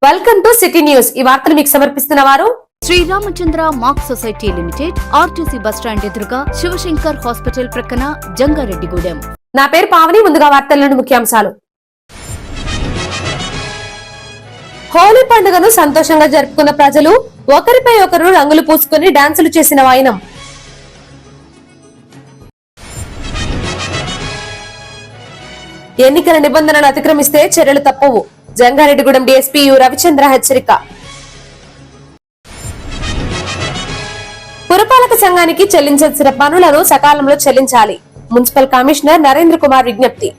Welcome to city news. ఈ వార్తలు మీకు సమర్పిస్తున్న వారు Sriramachandra Mark Society Limited, RTC bus stand ఎదురుగా, శివశంకర్ హాస్పిటల్ ప్రక్కన, జంగారెడ్డిగూడెం. నా పేరు పావని. ముందుగా వార్తల్లోని ముఖ్యాంశాలు. హోలీ పండుగను సంతోషంగా జరుపుకున్న ప్రజలు ఒకరిపై ఒకరు రంగులు పూసుకుని డాన్సులు చేసిన వాయినం. ఎన్నికల నిబంధనలు అతిక్రమిస్తే చర్యలు తప్పవు. జంగారెడ్డిగూడెం డీఎస్పీ యు రవిచంద్ర హెచ్చరిక. పురపాలక సంఘానికి చెల్లించాల్సిన పనులను సకాలంలో చెల్లించాలి. మున్సిపల్ కమిషనర్ నరేంద్ర కుమార్ విజ్ఞప్తి.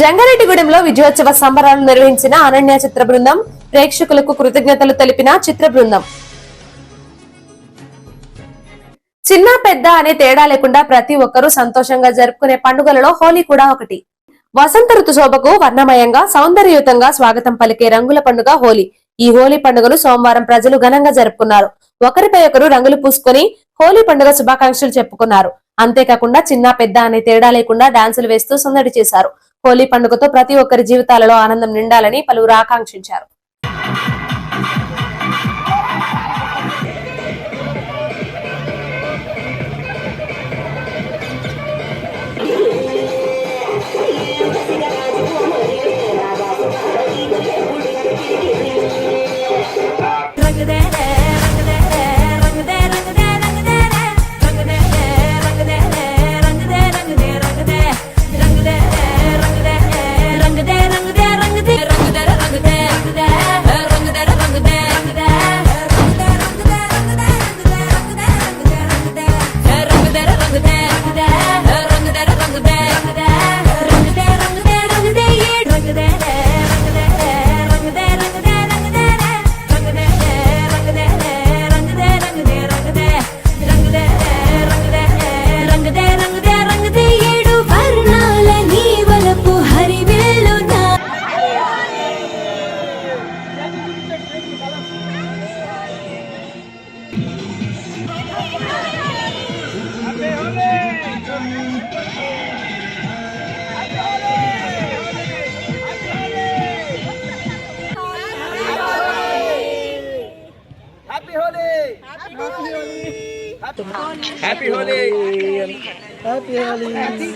జంగారెడ్డిగూడెంలో విజయోత్సవ సంబరాలు నిర్వహించిన అనన్య చిత్ర బృందం, ప్రేక్షకులకు కృతజ్ఞతలు తెలిపిన చిత్ర బృందం. చిన్న పెద్ద అనే తేడా లేకుండా ప్రతి ఒక్కరూ సంతోషంగా జరుపుకునే పండుగలలో హోలీ కూడా ఒకటి. వసంత ఋతు శోభకు వర్ణమయంగా సౌందర్యయుతంగా స్వాగతం పలికే రంగుల పండుగ హోలీ. ఈ హోలీ పండుగను సోమవారం ప్రజలు ఘనంగా జరుపుకున్నారు. ఒకరిపై ఒకరు రంగులు పూసుకొని హోలీ పండుగ శుభాకాంక్షలు చెప్పుకున్నారు. అంతేకాకుండా చిన్న పెద్ద అనే తేడా లేకుండా డాన్సులు వేస్తూ సందడి చేశారు. హోలీ పండుగతో ప్రతి ఒక్కరి జీవితాలలో ఆనందం నిండాలని పలువురు ఆకాంక్షించారు. Happy Holi! Happy Holi! Happy Holi!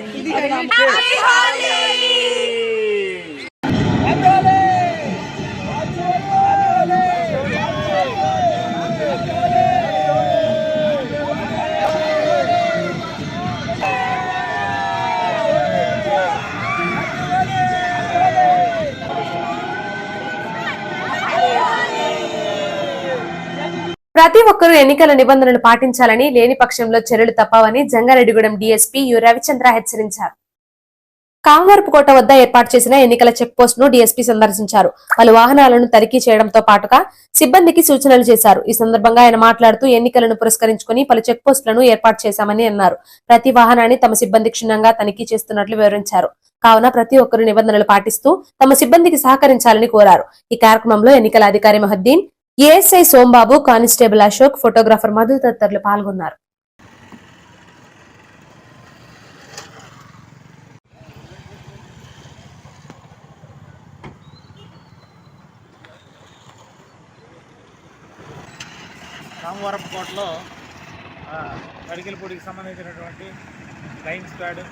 ప్రతి ఒక్కరూ ఎన్నికల నిబంధనలు పాటించాలని, లేని పక్షంలో చర్యలు తప్పవని జంగారెడ్డిగూడెం డీఎస్పీ యు రవిచంద్ర హెచ్చరించారు. కామవరపుకోట వద్ద ఏర్పాటు చేసిన ఎన్నికల చెక్ పోస్ట్ ను డీఎస్పీ సందర్శించారు. పలు వాహనాలను తనిఖీ చేయడంతో పాటుగా సిబ్బందికి సూచనలు చేశారు. ఈ సందర్భంగా ఆయన మాట్లాడుతూ ఎన్నికలను పురస్కరించుకుని పలు చెక్ పోస్టులను ఏర్పాటు చేశామని అన్నారు. ప్రతి వాహనాన్ని తమ సిబ్బంది క్షుణ్ణంగా తనిఖీ చేస్తున్నట్లు వివరించారు. కావున ప్రతి ఒక్కరూ నిబంధనలు పాటిస్తూ తమ సిబ్బందికి సహకరించాలని కోరారు. ఈ కార్యక్రమంలో ఎన్నికల అధికారి Mahaddin, ASI Sombabu, constable Ashok, photographer Madhu తదితరులు పాల్గొన్నారు. కామవరపుకోటలో తడికిలపూడికి సంబంధించినటువంటి ఫ్లయింగ్ స్క్వాడ్,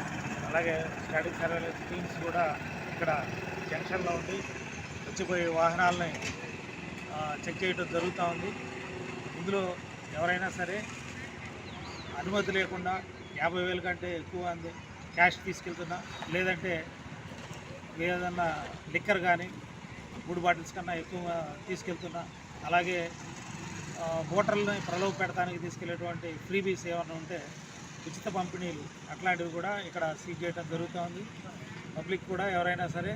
అలాగే స్టాటిక్ సర్వేలెన్స్ టీమ్స్ కూడా ఇక్కడ జంక్షన్లో ఉండి వచ్చిపోయే వాహనాలని చెక్ చేయడం జరుగుతూ ఉంది. ఇందులో ఎవరైనా సరే అనుమతి లేకుండా 50,000 కంటే ఎక్కువ క్యాష్ తీసుకెళ్తున్నా, లేదంటే ఏదన్నా లిక్కర్ కానీ 3 బాటిల్స్ కన్నా ఎక్కువ తీసుకెళ్తున్నా, అలాగే ఓటర్లని ప్రలోభ పెడతానికి తీసుకెళ్లేటువంటి ఫ్రీబీస్ ఏమైనా ఉంటే ఉచిత పంపిణీలు అట్లాంటివి కూడా ఇక్కడ సీజ్ చేయడం జరుగుతూ ఉంది. పబ్లిక్ కూడా ఎవరైనా సరే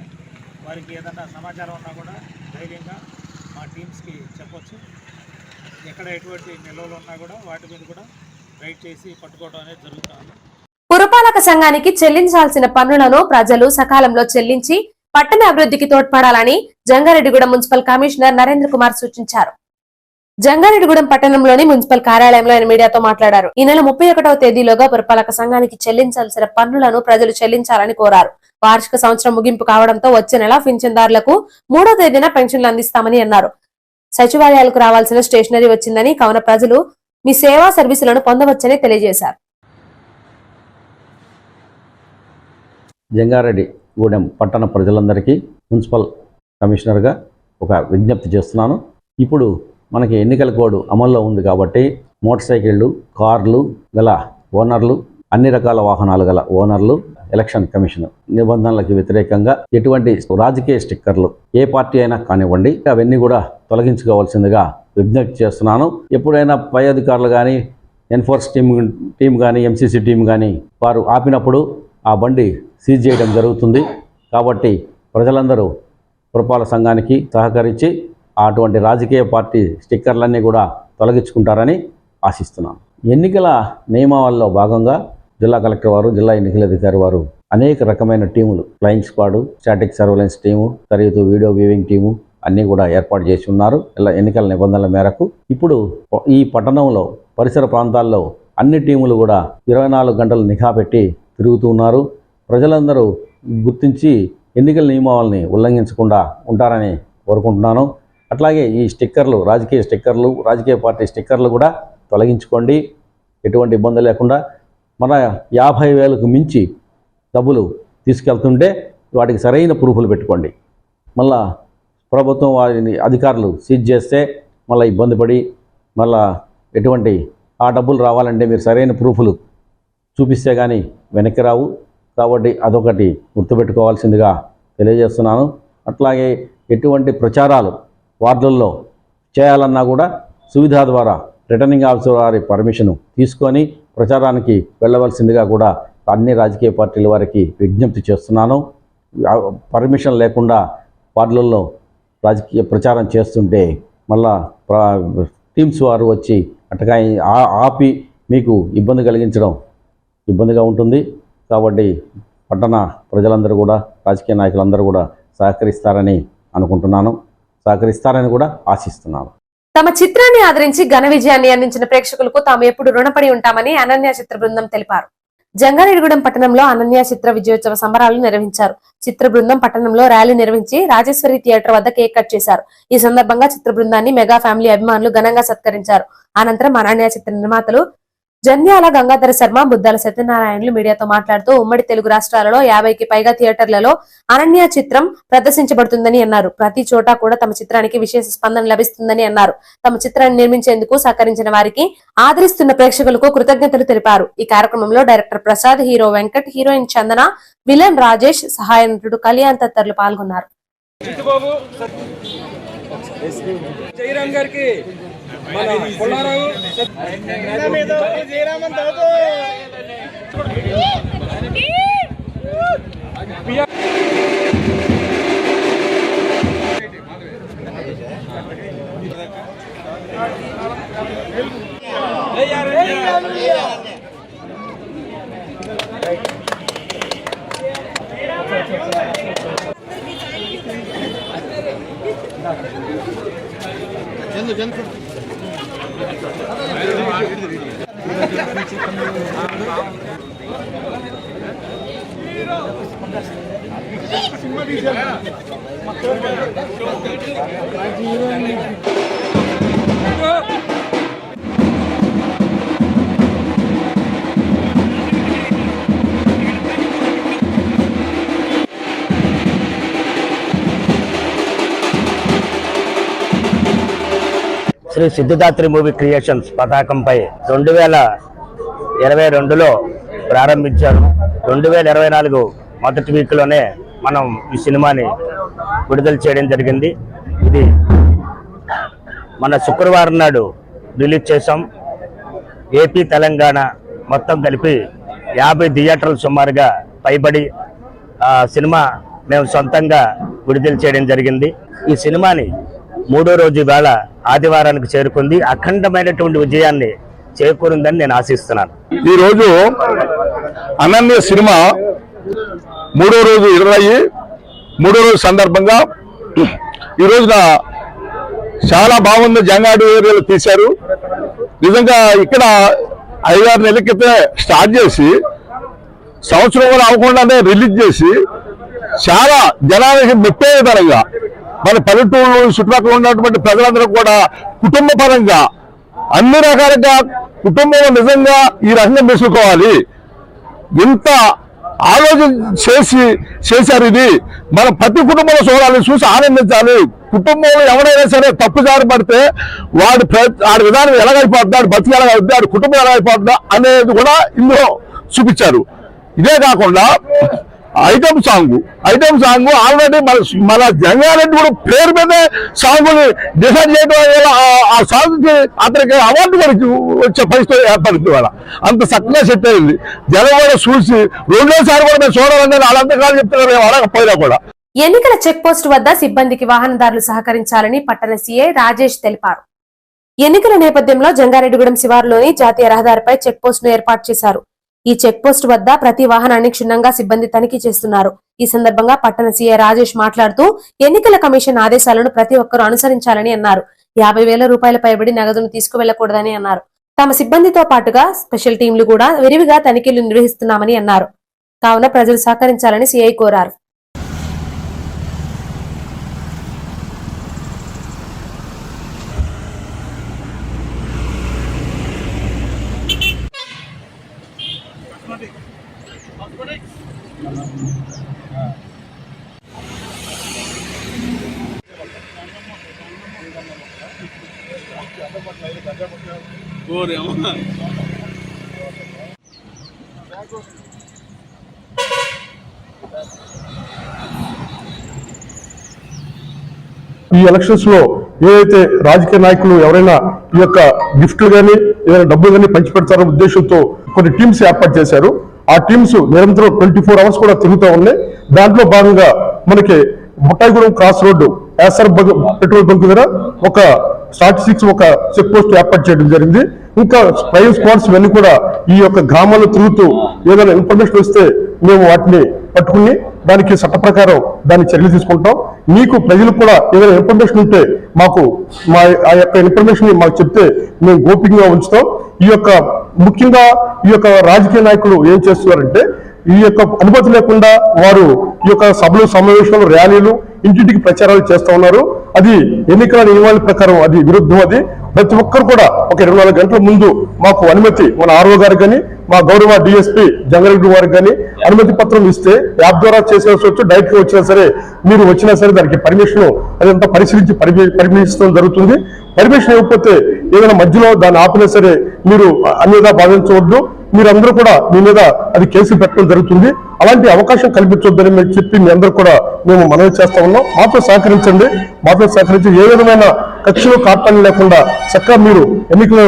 వారికి ఏదన్నా సమాచారం ఉన్నా కూడా ధైర్యంగా మా టీమ్స్కి చెప్పొచ్చు. ఎక్కడ ఎటువంటి నిల్వలు ఉన్నా కూడా వాటి మీద కూడా రైడ్ చేసి పట్టుకోవడం అనేది జరుగుతుంది. పురపాలక సంఘానికి చెల్లించాల్సిన పన్నులను ప్రజలు సకాలంలో చెల్లించి పట్టణ అభివృద్ధికి తోడ్పడాలని జంగారెడ్డిగూడెం మున్సిపల్ కమిషనర్ నరేంద్ర కుమార్ సూచించారు. జంగారెడ్డిగూడెం పట్టణంలోని మున్సిపల్ కార్యాలయంలో ఆయన మీడియాతో మాట్లాడారు. ఈ నెల 31వ తేదీలోగా పురపాలక సంఘానికి చెల్లించాల్సిన పన్నులను ప్రజలు చెల్లించాలని కోరారు. వార్షిక సంవత్సరం ముగింపు కావడంతో వచ్చే నెల పింఛన్దారులకు 3వ తేదీన పెన్షన్లు అందిస్తామని అన్నారు. సచివాలయాలకు రావాల్సిన స్టేషనరీ వచ్చిందని, కావున ప్రజలు మీ సేవా సర్వీసులను పొందవచ్చని తెలియజేశారు. జంగారెడ్డిగూడెం పట్టణ ప్రజలందరికీ మున్సిపల్ కమిషనర్గా ఒక విజ్ఞప్తి చేస్తున్నాను. ఇప్పుడు మనకి ఎన్నికల కోడ్ అమల్లో ఉంది కాబట్టి మోటార్ సైకిళ్ళు, కార్లు గల ఓనర్లు, అన్ని రకాల వాహనాలు గల ఓనర్లు ఎలక్షన్ కమిషన్ నిబంధనలకు వ్యతిరేకంగా ఎటువంటి రాజకీయ స్టిక్కర్లు ఏ పార్టీ అయినా కానివ్వండి అవన్నీ కూడా తొలగించుకోవాల్సిందిగా విజ్ఞప్తి చేస్తున్నాను. ఎప్పుడైనా పై అధికారులు కానీ, ఎన్ఫోర్స్ టీం కానీ, ఎంసీసీ టీం కానీ వారు ఆపినప్పుడు ఆ బండి సీజ్ చేయడం జరుగుతుంది. కాబట్టి ప్రజలందరూ పురపాలక సంఘానికి సహకరించి అటువంటి రాజకీయ పార్టీ స్టిక్కర్లన్నీ కూడా తొలగించుకుంటారని ఆశిస్తున్నాను. ఎన్నికల నియమావళిలో భాగంగా జిల్లా కలెక్టర్ వారు, జిల్లా ఎన్నికల అధికారి వారు అనేక రకమైన టీములు, flying squad, static surveillance team, మరియు వీడియో వ్యూవింగ్ టీము అన్నీ కూడా ఏర్పాటు చేసి ఉన్నారు ఇలా ఎన్నికల నిబంధనల మేరకు. ఇప్పుడు ఈ పట్టణంలో పరిసర ప్రాంతాల్లో అన్ని టీములు కూడా 24 గంటలు నిఘా పెట్టి తిరుగుతూ ఉన్నారు. ప్రజలందరూ గుర్తించి ఎన్నికల నియమావళిని ఉల్లంఘించకుండా ఉంటారని కోరుకుంటున్నాను. అట్లాగే ఈ స్టిక్కర్లు, రాజకీయ స్టిక్కర్లు, రాజకీయ పార్టీ స్టిక్కర్లు కూడా తొలగించుకోండి. ఎటువంటి ఇబ్బంది లేకుండా. మన 50,000కు మించి డబ్బులు తీసుకెళ్తుంటే వాటికి సరైన ప్రూఫ్లు పెట్టుకోండి. మళ్ళా ప్రభుత్వం వారిని అధికారులు సీజ్ చేస్తే మళ్ళీ ఇబ్బంది పడి మళ్ళా ఎటువంటి ఆ డబ్బులు రావాలంటే మీరు సరైన ప్రూఫ్లు చూపిస్తే కానీ వెనక్కి రావు. కాబట్టి అదొకటి గుర్తుపెట్టుకోవాల్సిందిగా తెలియజేస్తున్నాను. అట్లాగే ఎటువంటి ప్రచారాలు వార్డుల్లో చేయాలన్నా కూడా సువిధ ద్వారా రిటర్నింగ్ ఆఫీసర్ వారి పర్మిషన్ తీసుకొని ప్రచారానికి వెళ్ళవలసిందిగా కూడా అన్ని రాజకీయ పార్టీల వారికి విజ్ఞప్తి చేస్తున్నాను. పర్మిషన్ లేకుండా వార్డులలో రాజకీయ ప్రచారం చేస్తుంటే మళ్ళా టీమ్స్ వారు వచ్చి అటగా ఆపి మీకు ఇబ్బంది కలిగించడం ఇబ్బందిగా ఉంటుంది. కాబట్టి పట్టణ ప్రజలందరూ కూడా, రాజకీయ నాయకులందరూ కూడా సహకరిస్తారని అనుకుంటున్నాను, సహకరిస్తారని కూడా ఆశిస్తున్నాను. తమ చిత్రాన్ని ఆదరించి ఘన విజయాన్ని అందించిన ప్రేక్షకులకు తాము ఎప్పుడు రుణపడి ఉంటామని అనన్య చిత్ర బృందం తెలిపారు. జంగారెడ్డిగూడెం పట్టణంలో అనన్య చిత్ర విజయోత్సవ సంబరాలు నిర్వహించారు. చిత్ర బృందం పట్టణంలో ర్యాలీ నిర్వహించి రాజేశ్వరి థియేటర్ వద్ద కేక్ కట్ చేశారు. ఈ సందర్భంగా చిత్ర బృందాన్ని మెగా ఫ్యామిలీ అభిమానులు ఘనంగా సత్కరించారు. అనంతరం అనన్య చిత్ర నిర్మాతలు జన్యాల గంగాధర శర్మ, బుద్దాల సత్యనారాయణలు మీడియాతో మాట్లాడుతూ ఉమ్మడి తెలుగు రాష్ట్రాలలో 50కి పైగా థియేటర్లలో అనన్య చిత్రం ప్రదర్శించబడుతుందని అన్నారు. ప్రతి చోట కూడా తమ చిత్రానికి విశేష స్పందన లభిస్తుందని అన్నారు. తమ చిత్రాన్ని నిర్మించేందుకు సహకరించిన వారికి, ఆదరిస్తున్న ప్రేక్షకులకు కృతజ్ఞతలు తెలిపారు. ఈ కార్యక్రమంలో director Prasad, hero Venkat, heroine Chandana, villain Rajesh, సహాయ నటుడు కళ్యాణ్ తదితరులు పాల్గొన్నారు. శ్రీ సిద్ధిదాత్రి మూవీ క్రియేషన్స్ పతాకంపై 2022లో ప్రారంభించారు. 2024 మొదటి వీక్లోనే మనం ఈ సినిమాని విడుదల చేయడం జరిగింది. ఇది మన శుక్రవారం నాడు రిలీజ్ చేసాం. ఏపీ, తెలంగాణ మొత్తం కలిపి 50 థియేటర్లు సుమారుగా పైబడి సినిమా మేము సొంతంగా విడుదల చేయడం జరిగింది. ఈ సినిమాని 3వ రోజు వేళ ఆదివారానికి చేరుకుంది. అఖండమైనటువంటి విజయాన్ని చేకూరిందని నేను ఆశిస్తున్నాను. ఈరోజు అనన్య సినిమా 3వ రోజు విడుదలయ్యి 3వ రోజు సందర్భంగా ఈ రోజున చాలా బాగుంది. జంగారెడ్డి ఏరియాలో తీశారు. నిజంగా ఇక్కడ 5-6 నెలల క్రితం స్టార్ట్ చేసి సంవత్సరం కూడా అవ్వకుండానే రిలీజ్ చేసి చాలా జనానికి మెప్పే విధంగా మన పల్లెటూళ్ళు చుట్టుపక్కల ఉన్నటువంటి ప్రజలందరూ కూడా కుటుంబ పరంగా అన్ని రకాలుగా కుటుంబం నిజంగా ఈ రకంగా మెచ్చుకోవాలి. ఇంత ఆలోచన చేశారు. ఇది మన ప్రతి కుటుంబంలో చూడాలి, చూసి ఆనందించాలి. కుటుంబంలో ఎవరైనా సరే తప్పుదారి పడితే వాడి విధానం ఎలాగైపోతుందా, వాడి బతికి ఎలాగైపోతుందా, వాడి కుటుంబం ఎలాగైపోతుందా అనేది కూడా ఇందులో చూపించారు. ఇదే కాకుండా ఐటమ్ సాంగ్ ఆల్రెడీ మన జంగారెడ్డి కూడా పేరు మీదే సాంగ్ని డిసైడ్ చేయడం వల్ల ఆ సాంగ్కి అతనికి అవార్డు వరకు వచ్చే పరిస్థితి ఏర్పడుతుంది. వాళ్ళ అంత చక్కగా సెట్ అయింది. జనం కూడా చూసి రెండోసారి కూడా మేము చూడాలని వాళ్ళంతకాలం చెప్తున్నారు, మేము అడగకపోయినా కూడా. ఎన్నికల చెక్ పోస్ట్ వద్ద సిబ్బందికి వాహనదారులు సహకరించాలని పట్టణ సీఐ రాజేష్ తెలిపారు. ఎన్నికల నేపథ్యంలో జంగారెడ్డిగూడెం శివారులోని జాతీయ రహదారిపై చెక్ పోస్ట్ ను ఏర్పాటు చేశారు. ఈ చెక్ పోస్ట్ వద్ద ప్రతి వాహనాన్ని క్షుణ్ణంగా సిబ్బంది తనిఖీ చేస్తున్నారు. ఈ సందర్భంగా పట్టణ సీఐ రాజేష్ మాట్లాడుతూ ఎన్నికల కమిషన్ ఆదేశాలను ప్రతి ఒక్కరూ అనుసరించాలని అన్నారు. 50,000 రూపాయల పైబడి నగదును తీసుకువెళ్లకూడదని అన్నారు. తమ సిబ్బందితో పాటుగా స్పెషల్ టీంలు కూడా విరివిగా తనిఖీలు నిర్వహిస్తున్నామని అన్నారు. కావున ప్రజలు సహకరించాలని సీఐ కోరారు. ఈ ఎలక్షన్స్ లో ఏదైతే రాజకీయ నాయకులు ఎవరైనా ఈ యొక్క గిఫ్ట్లు కానీ ఏదైనా డబ్బులు కానీ పంచిపెడతారో ఉద్దేశంతో కొన్ని టీమ్స్ ఏర్పాటు చేశారు. ఆ టీమ్స్ నిరంతరం 24 hours కూడా తిరుగుతూ ఉన్నాయి. దాంట్లో భాగంగా మనకి Muttayigudem cross road SR petrol bunk దగ్గర ఒక స్టాటిస్టిక్స్ ఒక చెక్ పోస్ట్ ఏర్పాటు చేయడం జరిగింది. ఇంకా ఫ్లయింగ్ స్క్వాడ్స్ ఇవన్నీ కూడా ఈ యొక్క గ్రామాల్లో తిరుగుతూ ఏదైనా ఇన్ఫర్మేషన్ వస్తే మేము వాటిని పట్టుకుని దానికి చట్ట ప్రకారం దాన్ని చర్యలు తీసుకుంటాం. మీకు ప్రజలకు కూడా ఏదైనా ఇన్ఫర్మేషన్ ఉంటే మాకు ఆ యొక్క ఇన్ఫర్మేషన్ మాకు చెప్తే మేము గోప్యంగా ఉంచుతాం. ఈ యొక్క ముఖ్యంగా ఈ యొక్క రాజకీయ నాయకులు ఏం చేస్తున్నారంటే ఈ యొక్క అనుమతి లేకుండా వారు ఈ యొక్క సభలు సమావేశాలు ర్యాలీలు ఇంటింటికి ప్రచారాలు చేస్తూ ఉన్నారు. అది ఎన్నికల నియమాల ప్రకారం అది విరుద్ధం. అది ప్రతి ఒక్కరు కూడా ఒక 24 గంటల ముందు మాకు అనుమతి మన ఆర్ఓ గారికి కానీ మా గౌరవ డిఎస్పీ జంగారెడ్డి వారికి కానీ అనుమతి పత్రం ఇస్తే యాప్ ద్వారా చేసేసి వచ్చు, డైరెక్ట్ గా వచ్చినా సరే మీరు వచ్చినా సరే దానికి పర్మిషన్ అదంతా పరిశీలించి పరిగణించడం జరుగుతుంది. పర్మిషన్ ఇవ్వకపోతే ఏదైనా మధ్యలో దాన్ని ఆపినా సరే మీరు అన్నిగా భావించవద్దు. మీరందరూ కూడా మీ మీద అది కేసులు పెట్టడం జరుగుతుంది. అలాంటి అవకాశం కల్పించొద్దని మేము చెప్పి మీ అందరూ కూడా మేము మనవి చేస్తా ఉన్నాం. మాతో సహకరించండి. మాతో సహకరించి ఏ విధమైన ఖర్చులు కార్పణ్యం లేకుండా చక్కగా మీరు ఎన్నికల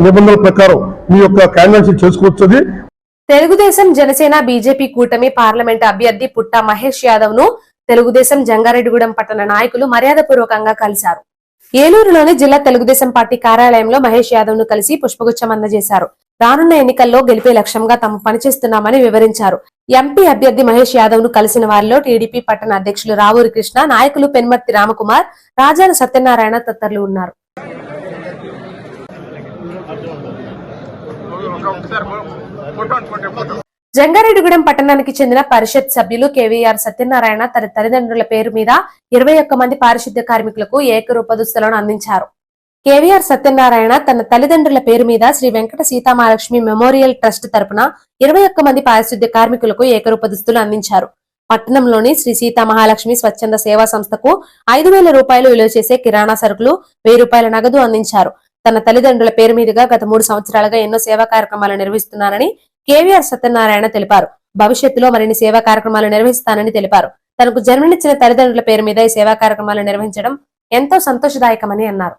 నిబంధనల ప్రకారం మీ యొక్క క్యాండిడేట్స్ చేసుకోవచ్చు. తెలుగుదేశం జనసేన బీజేపీ కూటమి పార్లమెంట్ అభ్యర్థి పుట్టా మహేష్ యాదవ్ ను తెలుగుదేశం జంగారెడ్డిగూడెం పట్టణ నాయకులు మర్యాదపూర్వకంగా కలిశారు. ఏలూరులోని జిల్లా తెలుగుదేశం పార్టీ కార్యాలయంలో మహేష్ యాదవ్ ను కలిసి పుష్పగుచ్చం అందజేశారు. రానున్న ఎన్నికల్లో గెలిపే లక్ష్యంగా తాము పనిచేస్తున్నామని వివరించారు. ఎంపీ అభ్యర్థి మహేష్ యాదవ్ ను కలిసిన వారిలో టీడీపీ పట్టణ అధ్యక్షులు రావూరి కృష్ణ, నాయకులు పెన్మర్తి రామకుమార్, రాజాల సత్యనారాయణ తదితరులు ఉన్నారు. జంగారెడ్డిగూడెం పట్టణానికి చెందిన పరిషత్ సభ్యులు కేవీఆర్ సత్యనారాయణ తన తల్లిదండ్రుల పేరు మీద 21 మంది పారిశుద్ధ్య కార్మికులకు ఏకరూప దుస్తులను అందించారు. కేవీఆర్ సత్యనారాయణ తన తల్లిదండ్రుల పేరు మీద శ్రీ వెంకట సీతామహాలక్ష్మి మెమోరియల్ ట్రస్ట్ తరపున 21 మంది పారిశుద్ధ్య కార్మికులకు ఏకరూప దుస్తులు అందించారు. పట్టణంలోని శ్రీ సీతామహాలక్ష్మి స్వచ్ఛంద సేవా సంస్థకు 5,000 రూపాయలు విలువ చేసే కిరాణా సరుకులు, 1,000 రూపాయల నగదు అందించారు. తన తల్లిదండ్రుల పేరు మీదుగా గత 3 సంవత్సరాలుగా ఎన్నో సేవా కార్యక్రమాలు నిర్వహిస్తున్నానని కేవీఆర్ సత్యనారాయణ తెలిపారు. భవిష్యత్తులో మరిన్ని సేవా కార్యక్రమాలు నిర్వహిస్తానని తెలిపారు. తనకు జన్మనిచ్చిన తల్లిదండ్రుల పేరు మీద ఈ సేవా కార్యక్రమాలు నిర్వహించడం ఎంతో సంతోషదాయకమని అన్నారు.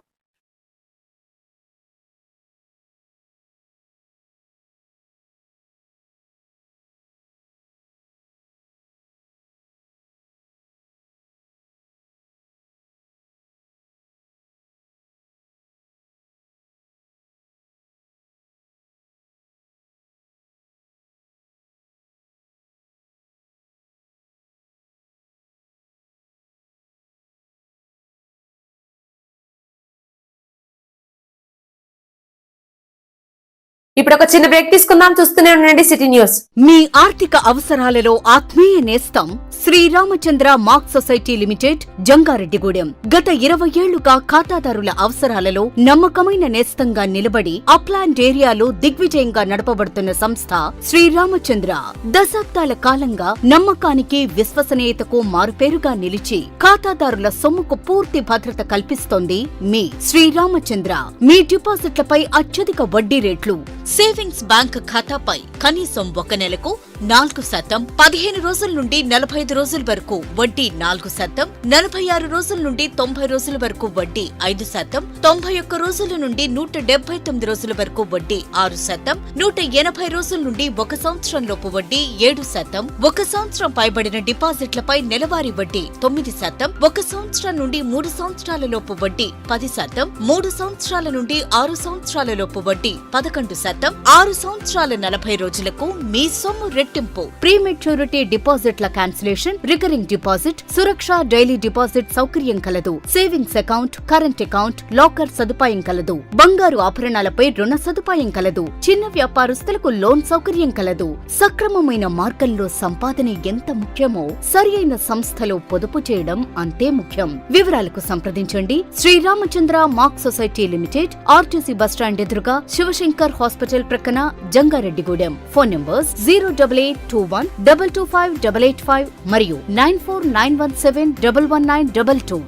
ఇప్పుడు ఒక చిన్న బ్రేక్ తీసుకుందాం. చూస్తూనే ఉండండి సిటీ న్యూస్. మీ ఆర్థిక అవసరాలలో ఆత్మీయ నేస్తం Sriramachandra Mark Society Limited, Jangareddygudem. గత 20 ఏళ్లుగా ఖాతాదారుల అవసరాలలో నమ్మకమైన నేస్తంగా నిలబడి అప్లాండ్ ఏరియాలో దిగ్విజయంగా నడపబడుతున్న సంస్థ శ్రీరామచంద్ర. దశాబ్దాల కాలంగా నమ్మకానికి, విశ్వసనీయతకు మారుపేరుగా నిలిచి ఖాతాదారుల సొమ్ముకు పూర్తి భద్రత కల్పిస్తోంది మీ శ్రీరామచంద్ర. మీ డిపాజిట్లపై అత్యధిక వడ్డీ రేట్లు. సేవింగ్స్ బ్యాంక్ ఖాతాపై కనీసం 1 నెలకు 4%, 15 రోజుల నుండి 45 రోజుల వరకు వడ్డీ 4%, 46 రోజుల నుండి 90 రోజుల వరకు వడ్డీ 5%, 91 రోజుల నుండి 179 రోజుల వరకు వడ్డీ 6%, 180 రోజుల నుండి 1 సంవత్సరం లోపు వడ్డీ 7%, 1 సంవత్సరం పైబడిన డిపాజిట్లపై నెలవారీ వడ్డీ 9%, 1 సంవత్సరం నుండి 3 సంవత్సరాల లోపు వడ్డీ 10%, 3 సంవత్సరాల నుండి 6 సంవత్సరాల లోపు వడ్డీ 11%, 6 సంవత్సరాల 40 రోజులకు మీ సొమ్ము రెట్టింపు. ప్రీమెచ్యూరిటీ డిపాజిట్ల క్యాన్సిలేషన్, రికరింగ్ డిపాజిట్, సురక్ష డైలీ డిపాజిట్ సౌకర్యం కలదు. Savings account, current account, locker సదుపాయం కలదు. బంగారు ఆభరణాలపై రుణ సదుపాయం కలదు. చిన్న వ్యాపారస్తులకు లోన్ సౌకర్యం కలదు. సక్రమమైన మార్గంలో సంపాదన ఎంత ముఖ్యమో సరియైన సంస్థలో పొదుపు చేయడం అంతే ముఖ్యం. వివరాలకు సంప్రదించండి. Sriramachandra Mark Society Limited, RTC bus stand ఎదురుగా, శివశంకర్ హాస్పిటల్ ప్రక్కన, జంగారెడ్డిగూడెం. ఫోన్ నంబర్స్ 08821 225 885 మరియు 94917 11922.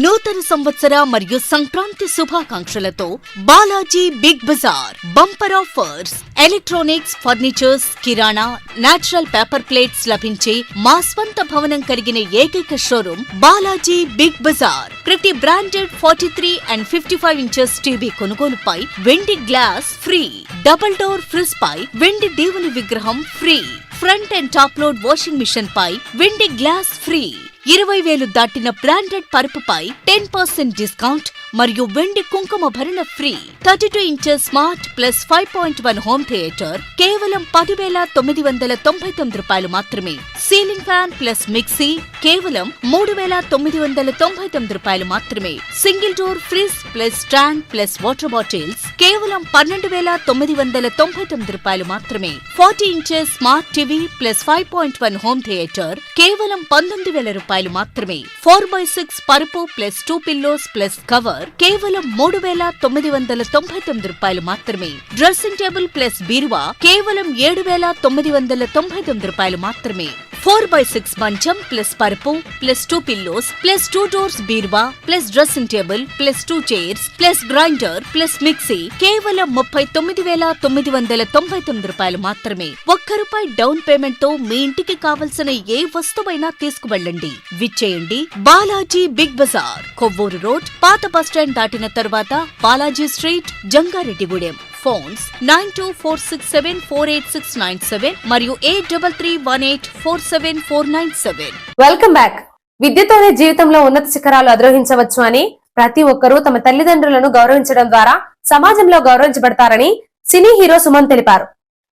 నూతన సంవత్సర మరియు సంక్రాంతి శుభాకాంక్షలతో Balaji big bazaar bumper offers. Electronics, furnitures, కిరాణా, నేచురల్ పేపర్ ప్లేట్స్ లభించే మా స్వంత భవనం కలిగిన ఏకైక షోరూం బాలాజీ బిగ్ బజార్. ప్రతి బ్రాండెడ్ 43 and 55 ఇంచెస్ టీవీ కొనుగోలుపై వెండి glass free. Double door fridge పై వెండి దేవుని విగ్రహం free. Front and top load washing machine పై వెండి గ్లాస్ ఫ్రీ. 20,000 దాటిన బ్రాండెడ్ పరుపుపై 10% డిస్కౌంట్ మరియు వెండి కుంకుమ భరణ free. 32 inches smart plus 5.1 home theatre కేవలం 10,999 రూపాయలు మాత్రమే. సీలింగ్ ఫ్యాన్ ప్లస్ మిక్సీ కేవలం 3,999 రూపాయలు మాత్రమే. Single door fridge plus stand plus water bottles కేవలం 12,999 రూపాయలు మాత్రమే. 40 inches smart TV plus 5.1 home theatre కేవలం 19,000 రూపాయలు మాత్రమే. 4x6 పరుపు ప్లస్ 2 పిల్లోస్ ప్లస్ కవర్ కేవలం 3,999 రూపాయలు మాత్రమే. డ్రెస్సింగ్ టేబుల్ ప్లస్ బీరువా కేవలం 7,999 రూపాయలు మాత్రమే. 4x6 మంచం ప్లస్ పరుపు ప్లస్ 2 పిల్లోస్ ప్లస్ 2 డోర్స్ బీరువా plus dressing table plus 2 chairs plus grinder plus mixie కేవలం 39,999 రూపాయలు మాత్రమే. ₹1 డౌన్ పేమెంట్ తో మీ ఇంటికి కావలసిన ఏ వస్తువైనా తీసుకువెళ్ళండి. విచ్చేయండి బాలాజీ బిగ్ బజార్, కొవ్వూరు రోడ్, పాత బస్టాండ్ దాటిన తరువాత, బాలాజీ స్ట్రీట్, జంగారెడ్డిగూడెం. ఫోన్స్ 9246748697 మరియు 8331847497. Welcome back. విద్యతోనే జీవితంలో ఉన్నత శిఖరాలు అధిరోహించవచ్చు అని, ప్రతి ఒక్కరూ తమ తల్లిదండ్రులను గౌరవించడం ద్వారా సమాజంలో గౌరవించబడతారని సినీ హీరో సుమన్ తెలిపారు.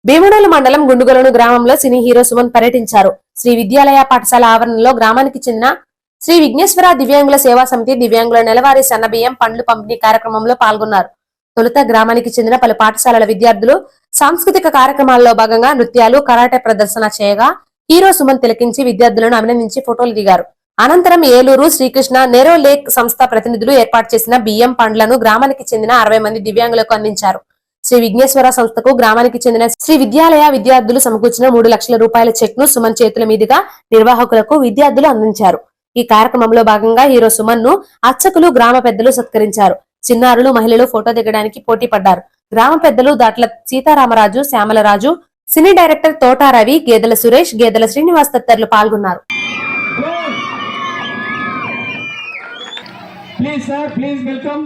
భీమడోలు మండలం గుండుగొలను గ్రామంలో సినీ హీరో సుమన్ పర్యటించారు. శ్రీ విద్యాలయ పాఠశాల ఆవరణలో గ్రామానికి చెందిన శ్రీ విఘ్నేశ్వర దివ్యాంగుల సేవా సమితి దివ్యాంగుల నెలవారీ సన్నబియ్యం పండ్లు పంపిణీ కార్యక్రమంలో పాల్గొన్నారు. తొలుత గ్రామానికి చెందిన పలు పాఠశాలల విద్యార్థులు సాంస్కృతిక కార్యక్రమాల్లో భాగంగా నృత్యాలు, కరాటే ప్రదర్శన చేయగా హీరో సుమన్ తిలకించి విద్యార్థులను అభినందించి ఫోటోలు దిగారు. అనంతరం ఏలూరు శ్రీకృష్ణ నెరో లేక్ సంస్థ ప్రతినిధులు ఏర్పాటు చేసిన బియ్యం పండ్లను గ్రామానికి చెందిన 60 మంది దివ్యాంగులకు అందించారు. శ్రీ విఘ్నేశ్వర సంస్థకు గ్రామానికి చెందిన శ్రీ విద్యాలయ విద్యార్థులు సమకూర్చిన 3 లక్షల రూపాయల చెక్ ను సుమన్ చేతుల మీదుగా నిర్వాహకులకు విద్యార్థులు అందించారు. ఈ కార్యక్రమంలో భాగంగా హీరో సుమన్ ను అర్చకులు, గ్రామ పెద్దలు సత్కరించారు. చిన్నారులు, మహిళలు ఫోటో దిగడానికి పోటీ పడ్డారు. గ్రామ పెద్దలు దాట్ల సీతారామరాజు, శ్యామలరాజు, సినీ డైరెక్టర్ తోటా రవి, గేదెల సురేష్, గేదెల శ్రీనివాస్ తదితరులు పాల్గొన్నారు. Please sir, please welcome.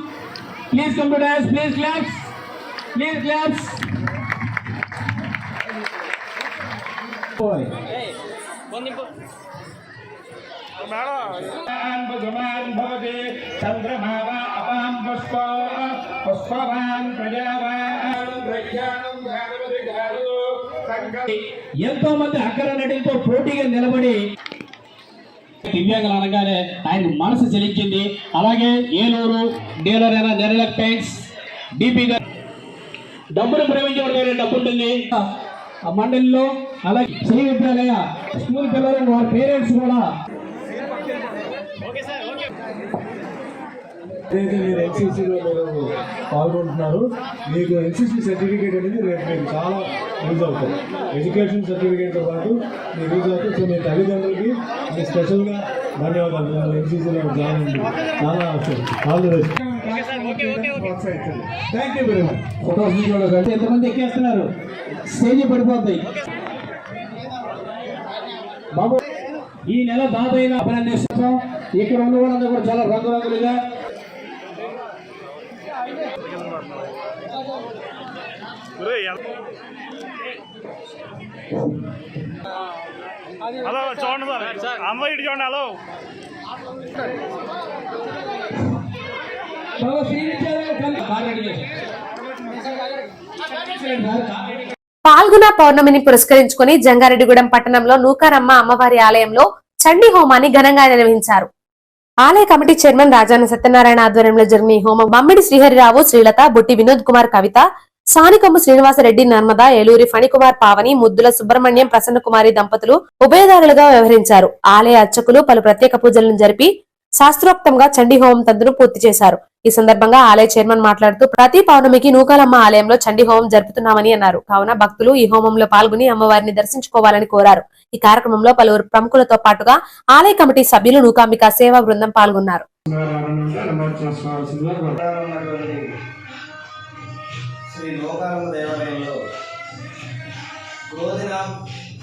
Please come to dance. Please claps. Please claps. Boy. Bhagavan bhavati chandramava apam pushpa pushpavan prajavan prajnanam bhagavati garu sangham. ఎంతో మంది అగ్ర నటులతో పోటీగా నిలబడి దివ్యాంగులు అనగానే ఆయన మనసు చెలించింది. అలాగే ఏలూరు డీలర్ అయిన నెరలక్ పెయింట్స్ డిపి గారు డబ్బును ప్రేమించే డబ్బు ఉంటుంది ఆ మండలిలో. అలాగే శ్రీ విద్యాలయ స్కూల్ పిల్లలు వారి పేరెంట్స్ కూడా ఏదైతే మీరు ఎన్సీసీలో మీరు పాల్గొంటున్నారు, మీకు ఎన్సీసీ సర్టిఫికేట్ అనేది రేపు మీకు చాలా యూజ్ అవుతుంది. ఎడ్యుకేషన్ సర్టిఫికేట్తో పాటు మీకు యూజ్ అవుతుంది. సో మీ తల్లిదండ్రులకి మీ స్పెషల్గా ధన్యవాదాలు. మీరు ఎన్సీసీలో జాయిన్ అయ్యింది చాలా అవసరం. All the best. ప్రోత్సహించండి. Thank you very much. Photos కలిసి ఎంతమంది ఎక్కేస్తున్నారు, స్టేజ్ పడిపోతాయి బాబు. ఈ నెల దాదాపు అభినందిస్తాం. ఇక్కడ ఉన్న వాళ్ళందరూ కూడా చాలా రంగురంగులుగా హలో చూడండి సార్, అమ్మాయి ఇటు చూడండి. హలో పాల్గొన పౌర్ణమిని పురస్కరించుకుని జంగారెడ్డిగూడెం పట్టణంలో నూకారమ్మ అమ్మవారి ఆలయంలో చండీ హోమాన్ని ఘనంగా నిర్వహించారు. ఆలయ కమిటీ చైర్మన్ రాజాన సత్యనారాయణ ఆధ్వర్యంలో జరిగిన ఈ హోమం మమ్మిడి శ్రీహరిరావు, శ్రీలత, బుట్టి వినోద్ కుమార్, కవిత, సానికొమ్ము శ్రీనివాసరెడ్డి, నర్మద, ఏలూరి ఫణికుమార్ పావని, ముద్దుల సుబ్రహ్మణ్యం, ప్రసన్న కుమారి దంపతులు ఉభయదారులుగా వ్యవహరించారు. ఆలయ అర్చకులు పలు ప్రత్యేక పూజలను జరిపి శాస్త్రోక్తంగా చండీ హోమం తంతును పూర్తి చేశారు. ఈ సందర్భంగా ఆలయ చైర్మన్ మాట్లాడుతూ ప్రతి పౌర్ణమికి నూకాలమ్మ ఆలయంలో చండీ హోమం జరుపుతున్నామని అన్నారు. కావున భక్తులు ఈ హోమంలో పాల్గొని అమ్మవారిని దర్శించుకోవాలని కోరారు. ఈ కార్యక్రమంలో పలువురు ప్రముఖులతో పాటుగా ఆలయ కమిటీ సభ్యులు, నూకాంబిక సేవా బృందం పాల్గొన్నారు. శ్రీ నూకారమ్మ దేవాలయంలో క్రోధినామ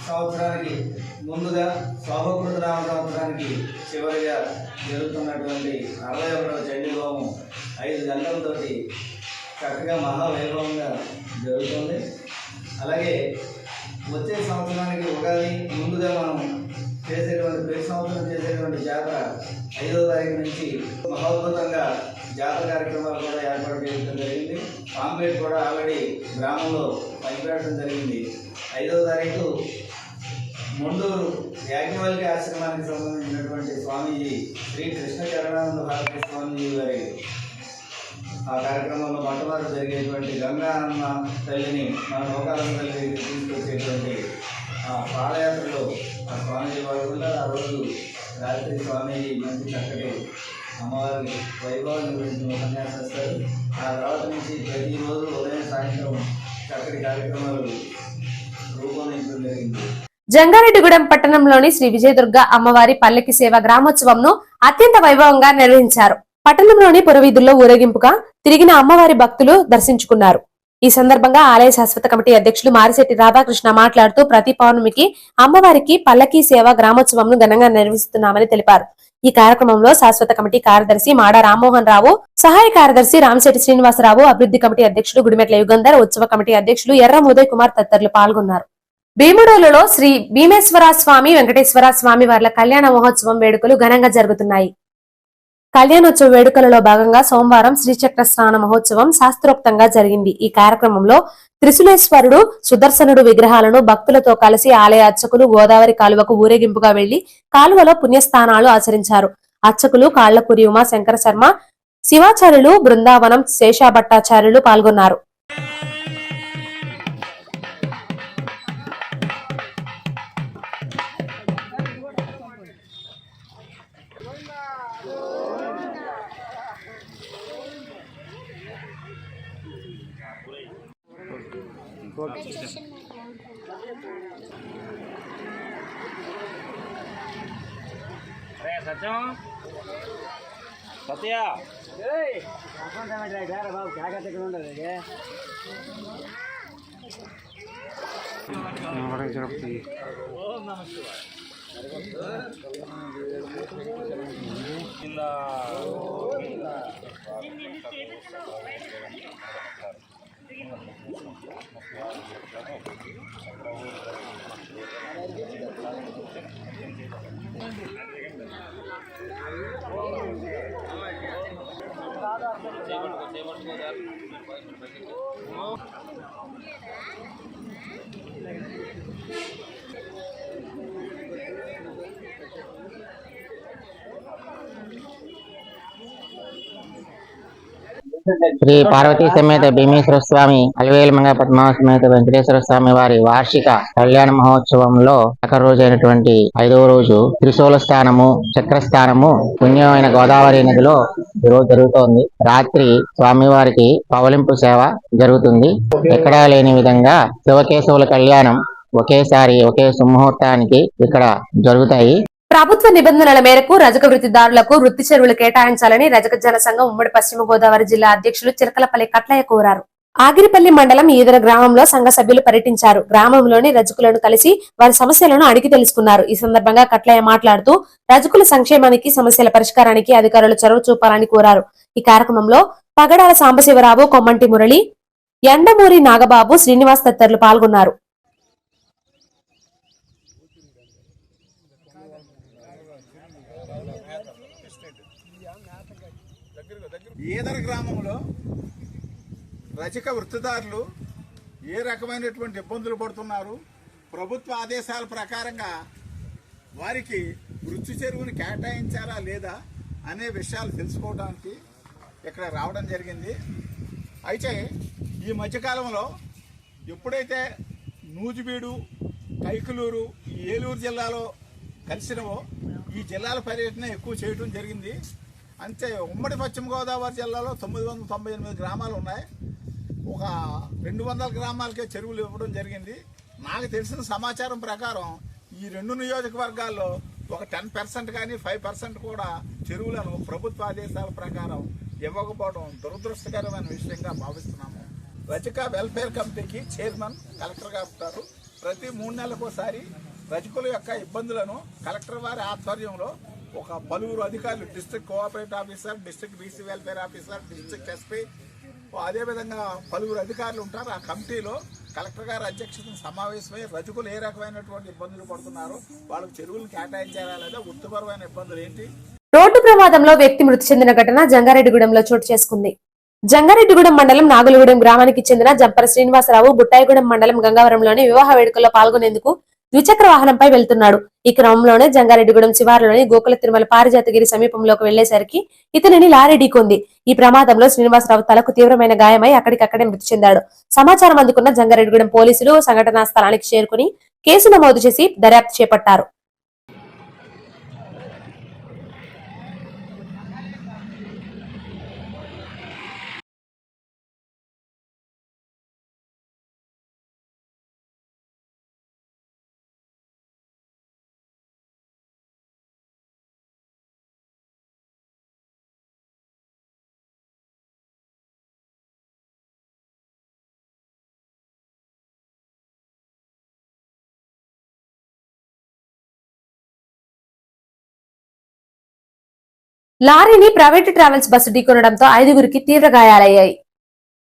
సంవత్సరానికి ముందుగా శోభకృతనామ సంవత్సరానికి చివరిగా జరుగుతున్నటువంటి 61వ చండీ హోమం 5 గంటలతోటి చక్కగా మహావైభవంగా జరుగుతుంది. అలాగే వచ్చే సంవత్సరానికి ఉగాది ముందుగా మనం ప్రతి సంవత్సరం చేసేటువంటి జాతర 5వ తారీఖు నుంచి మహోద్భుతంగా జాతర కార్యక్రమాలు కూడా ఏర్పాటు చేయడం జరిగింది. పాంపేట్ కూడా ఆల్రెడీ గ్రామంలో పనిపెట్టడం జరిగింది. 5వ తారీఖు ముండూరు యాజ్ఞవల్క్య ఆశ్రమానికి సంబంధించినటువంటి స్వామీజీ శ్రీ కృష్ణ చరణానంద భారతీ స్వామీజీ గారి ఆ కార్యక్రమంలో మొట్టమొదటి జరిగేటువంటి గంగానమ్మ తల్లిని మన నూకారమ్మ తల్లి తీసుకొచ్చేటువంటి ఆ పాదయాత్రలో ఆ స్వామీజీ పాల్గొంటారు. ఆ రోజు రాత్రి స్వామీజీ మంచి చక్కటి అమ్మవారి వైభవాన్ని గురించి ఉపన్యాసిస్తారు. ఆ తర్వాత నుంచి ప్రతిరోజు ఉదయం సాయంత్రం చక్కటి కార్యక్రమాలు రూపొందించడం జరిగింది. జంగారెడ్డిగూడెం పట్టణంలోని శ్రీ విజయదుర్గ అమ్మవారి పల్లకి సేవ గ్రామోత్సవంను అత్యంత వైభవంగా నిర్వహించారు. పట్టణంలోని పురవీధుల్లో ఊరేగింపుగా తిరిగిన అమ్మవారి భక్తులు దర్శించుకున్నారు. ఈ సందర్భంగా ఆలయ శాశ్వత కమిటీ అధ్యక్షులు మారిశెట్టి రాధాకృష్ణ మాట్లాడుతూ ప్రతి పౌర్ణమికి అమ్మవారికి పల్లకి సేవ గ్రామోత్సవంను ఘనంగా నిర్వహిస్తున్నామని తెలిపారు. ఈ కార్యక్రమంలో శాశ్వత కమిటీ కార్యదర్శి మాడా రామ్మోహన్ రావు, సహాయ కార్యదర్శి రామశెట్టి శ్రీనివాసరావు, అభివృద్ధి కమిటీ అధ్యక్షులు గుడిమెట్ల యుగంధర్, ఉత్సవ కమిటీ అధ్యక్షులు ఎర్ర ఉదయ్ కుమార్ తదితరులు పాల్గొన్నారు. భీముడోలులో శ్రీ భీమేశ్వర స్వామి, వెంకటేశ్వర స్వామి వార్ల కళ్యాణ మహోత్సవం వేడుకలు ఘనంగా జరుగుతున్నాయి. కళ్యాణోత్సవ వేడుకలలో భాగంగా సోమవారం శ్రీచక్ర స్నాన మహోత్సవం శాస్త్రోక్తంగా జరిగింది. ఈ కార్యక్రమంలో త్రిశూలేశ్వరుడు, సుదర్శనుడు విగ్రహాలను భక్తులతో కలిసి ఆలయ అర్చకులు గోదావరి కాలువకు ఊరేగింపుగా వెళ్లి కాలువలో పుణ్యస్థానాలు ఆచరించారు. అర్చకులు కాళ్లపూరి ఉమా శంకర శర్మ, శివాచార్యులు, బృందావనం శేషాభట్టాచార్యులు పాల్గొన్నారు. సత్యం సత్య శ్రీ పార్వతీ సమేత భీమేశ్వర స్వామి అలవేలు మంగ పద్మావ సమేత వెంకటేశ్వర స్వామి వారి వార్షిక కళ్యాణ మహోత్సవంలో రోజైనటువంటి 5వ రోజు త్రిశూల స్థానము, చక్రస్థానము పుణ్యమైన గోదావరి నదిలో ఈరోజు జరుగుతోంది. రాత్రి స్వామివారికి పవలింపు సేవ జరుగుతుంది. ఎక్కడా లేని విధంగా శివకేశవుల కళ్యాణం ఒకేసారి ఒకే సుముహూర్తానికి ఇక్కడ జరుగుతాయి. ప్రభుత్వ నిబంధనల మేరకు రజక వృత్తిదారులకు వృత్తి చెరువులు కేటాయించాలని రజక జన సంఘం ఉమ్మడి పశ్చిమ గోదావరి జిల్లా అధ్యక్షులు చిరకలపల్లి కట్లయ్య కోరారు. ఆగిరిపల్లి మండలం ఈదర గ్రామంలో సంఘ సభ్యులు పర్యటించారు. గ్రామంలోని రజకులను కలిసి వారి సమస్యలను అడిగి తెలుసుకున్నారు. ఈ సందర్భంగా కట్లయ్య మాట్లాడుతూ రజకుల సంక్షేమానికి, సమస్యల పరిష్కారానికి అధికారులు చొరవ చూపాలని కోరారు. ఈ కార్యక్రమంలో పగడాల సాంబశివరావు, కొమ్మంటి మురళి, ఎండమూరి నాగబాబు, శ్రీనివాస్ తదితరులు పాల్గొన్నారు. ఈదర గ్రామంలో రజక వృత్తిదారులు ఏ రకమైనటువంటి ఇబ్బందులు పడుతున్నారు, ప్రభుత్వ ఆదేశాల ప్రకారంగా వారికి వృత్తి చెరువుని కేటాయించారా లేదా అనే విషయాలు తెలుసుకోవడానికి ఇక్కడ రావడం జరిగింది. అయితే ఈ మధ్యకాలంలో ఎప్పుడైతే నూజివీడు, కైకలూరు, ఏలూరు జిల్లాలో కలిసినవో ఈ జిల్లాల పర్యటన ఎక్కువ చేయడం జరిగింది. అంతే ఉమ్మడి పశ్చిమ గోదావరి జిల్లాలో 998 గ్రామాలు ఉన్నాయి. ఒక 200 గ్రామాలకే చెరువులు ఇవ్వడం జరిగింది. నాకు తెలిసిన సమాచారం ప్రకారం ఈ 2 నియోజకవర్గాల్లో ఒక 10% కానీ 5% కూడా చెరువులను ప్రభుత్వ ఆదేశాల ప్రకారం ఇవ్వకపోవడం దురదృష్టకరమైన విషయంగా భావిస్తున్నాము. రజక వెల్ఫేర్ కమిటీకి చైర్మన్ కలెక్టర్ గారు ఉంటారు. ప్రతి 3 నెలలకోసారి రజకుల యొక్క ఇబ్బందులను కలెక్టర్ వారి ఆధ్వర్యంలో ఒక పలువురు అధికారులు, district cooperative officer, district BC welfare officer, district SP, అదేవిధంగా పలువురు అధికారులు ఉంటారు. ఆ కమిటీలో కలెక్టర్ గారి అధ్యక్షతను సమావేశమై రజకులు ఏ రకమైనటువంటి ఇబ్బందులు పడుతున్నారో వాళ్ళకు చెరువులు కేటాయించారా లేదా, వృత్తిపరమైన ఇబ్బందులు ఏంటి. రోడ్డు ప్రమాదంలో వ్యక్తి మృతి చెందిన ఘటన జంగారెడ్డిగూడెంలో చోటు చేసుకుంది. జంగారెడ్డిగూడెం మండలం నాగులగూడెం గ్రామానికి చెందిన జంపర శ్రీనివాసరావు బుట్టాయిగూడెం మండలం గంగవరంలోని వివాహ వేడుకల్లో పాల్గొనేందుకు ద్విచక్ర వాహనంపై వెళ్తున్నాడు. ఈ క్రమంలోనే జంగారెడ్డిగూడెం శివారులోని గోకుల తిరుమల పారిజాతగిరి సమీపంలోకి వెళ్లేసరికి ఇతనిని లారీ ఢీకొంది. ఈ ప్రమాదంలో శ్రీనివాసరావు తలకు తీవ్రమైన గాయమై అక్కడికక్కడే మృతి చెందాడు. సమాచారం అందుకున్న జంగారెడ్డిగూడెం పోలీసులు సంఘటనా స్థలానికి చేరుకుని కేసు నమోదు చేసి దర్యాప్తు చేపట్టారు. లారీని ప్రైవేటు ట్రావెల్స్ బస్సు ఢీకొనడంతో 5గురికి తీవ్ర గాయాలయ్యాయి.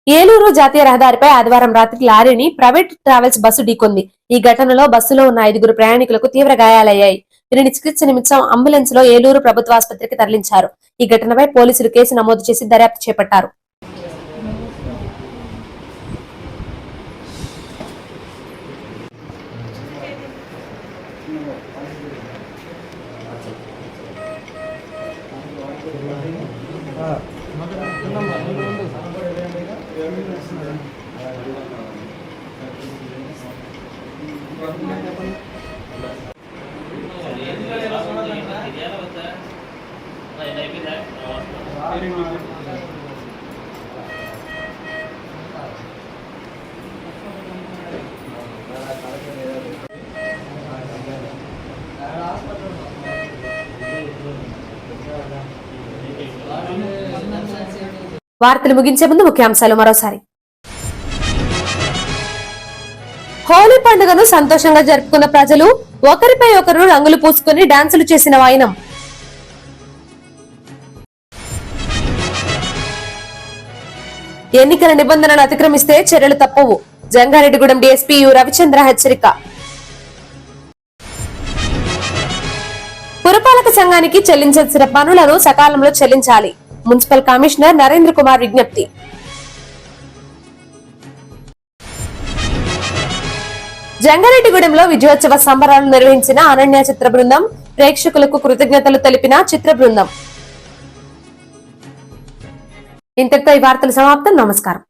ఏలూరు జాతీయ రహదారిపై ఆదివారం రాత్రి లారీని ప్రైవేటు ట్రావెల్స్ బస్సు ఢీకొంది. ఈ ఘటనలో బస్సులో ఉన్న 5గురు ప్రయాణికులకు తీవ్ర గాయాలయ్యాయి. వీరిని చికిత్స నిమిత్తం అంబులెన్స్ లో ఏలూరు ప్రభుత్వ ఆసుపత్రికి తరలించారు. ఈ ఘటనపై పోలీసులు కేసు నమోదు చేసి దర్యాప్తు చేపట్టారు. వార్తలు ముగించే ముందు ముఖ్యాంశాలు మరోసారి. హోలీ పండుగను సంతోషంగా జరుపుకున్న ప్రజలు ఒకరిపై ఒకరు రంగులు పూసుకుని డాన్సులు చేసిన వైనం. ఎన్నికల నిబంధనలు అతిక్రమిస్తే చర్యలు తప్పవు. జంగారెడ్డిగూడెం డీఎస్పీ యు రవిచంద్ర హెచ్చరిక. పురపాలక సంఘానికి చెల్లించాల్సిన పనులను సకాలంలో చెల్లించాలి. మున్సిపల్ కమిషనర్ నరేంద్ర కుమార్ విజ్ఞప్తి. జంగారెడ్డిగూడెంలో విజయోత్సవ సంబరాలు నిర్వహించిన అనన్య చిత్ర బృందం, ప్రేక్షకులకు కృతజ్ఞతలు తెలిపిన చిత్ర బృందం. ఇంతటితో ఈ వార్తలు సమాప్తం. నమస్కారం.